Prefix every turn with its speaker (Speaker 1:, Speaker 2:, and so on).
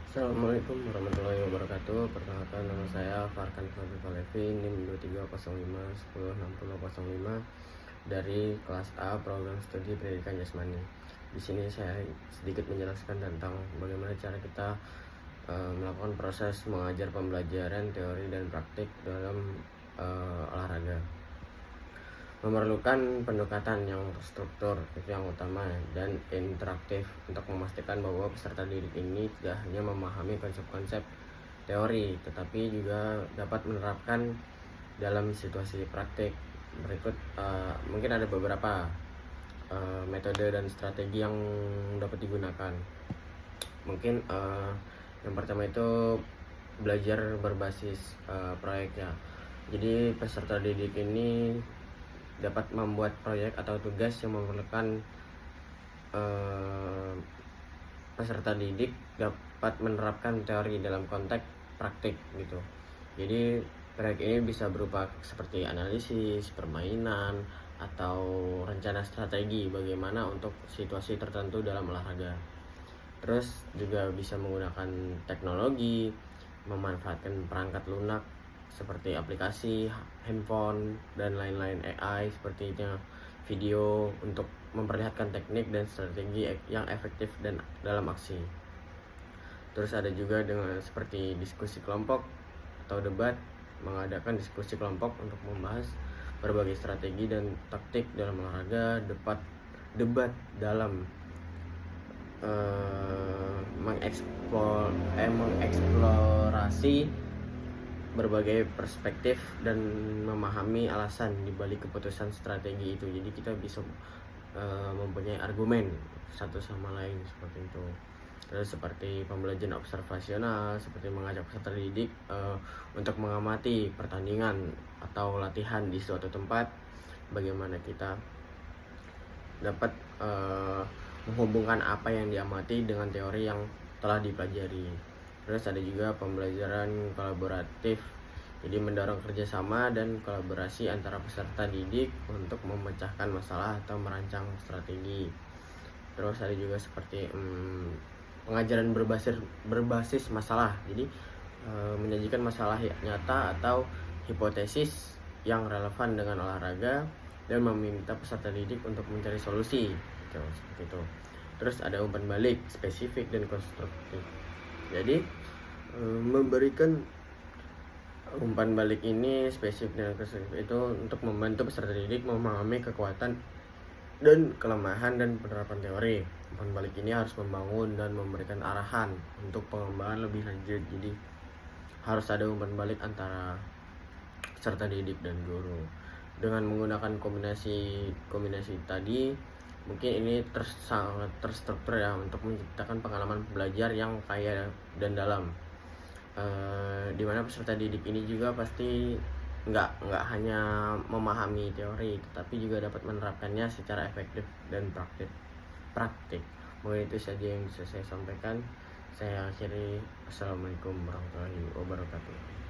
Speaker 1: Assalamualaikum warahmatullahi wabarakatuh. Perkenalkan, nama saya Farkan Fadil Falevi, NIM 2305 dari kelas A Program Studi Pendidikan Jasmani. Di sini saya sedikit menjelaskan tentang bagaimana cara kita melakukan proses mengajar pembelajaran teori dan praktik dalam olahraga. Memerlukan pendekatan yang terstruktur, itu yang utama, dan interaktif untuk memastikan bahwa peserta didik ini tidak hanya memahami konsep-konsep teori, tetapi juga dapat menerapkan dalam situasi praktik. Berikut mungkin ada beberapa metode dan strategi yang dapat digunakan. Mungkin yang pertama itu belajar berbasis proyek ya. Jadi peserta didik ini dapat membuat proyek atau tugas yang memerlukan peserta didik dapat menerapkan teori dalam konteks praktik gitu. Jadi proyek ini bisa berupa seperti analisis, permainan, atau rencana strategi bagaimana untuk situasi tertentu dalam olahraga. Terus juga bisa menggunakan teknologi, memanfaatkan perangkat lunak seperti aplikasi, handphone, dan lain-lain, AI seperti itu, video untuk memperlihatkan teknik dan strategi yang efektif dan dalam aksi. Terus ada juga dengan seperti diskusi kelompok atau debat, mengadakan diskusi kelompok untuk membahas berbagai strategi dan taktik dalam olahraga. Debat dalam mengeksplorasi berbagai perspektif dan memahami alasan dibalik keputusan strategi itu. Jadi kita bisa mempunyai argumen satu sama lain seperti itu. Terus seperti pembelajaran observasional, seperti mengajak peserta didik untuk mengamati pertandingan atau latihan di suatu tempat, bagaimana kita dapat menghubungkan apa yang diamati dengan teori yang telah dipelajari. Terus ada juga pembelajaran kolaboratif, jadi mendorong kerjasama dan kolaborasi antara peserta didik untuk memecahkan masalah atau merancang strategi. Terus ada juga seperti pengajaran berbasis masalah, jadi menyajikan masalah nyata atau hipotesis yang relevan dengan olahraga dan meminta peserta didik untuk mencari solusi gitu, seperti itu. Terus ada umpan balik spesifik dan konstruktif. Jadi memberikan umpan balik ini spesifik dan konstruktif itu untuk membantu peserta didik memahami kekuatan dan kelemahan dan penerapan teori. Umpan balik ini harus membangun dan memberikan arahan untuk pengembangan lebih lanjut. Jadi harus ada umpan balik antara peserta didik dan guru. Dengan menggunakan kombinasi tadi, mungkin ini sangat terstruktur ya untuk menciptakan pengalaman belajar yang kaya dan dalam. Dimana peserta didik ini juga pasti nggak hanya memahami teori, tetapi juga dapat menerapkannya secara efektif dan praktik. Mungkin itu saja yang bisa saya sampaikan. Saya akhiri. Assalamualaikum warahmatullahi wabarakatuh.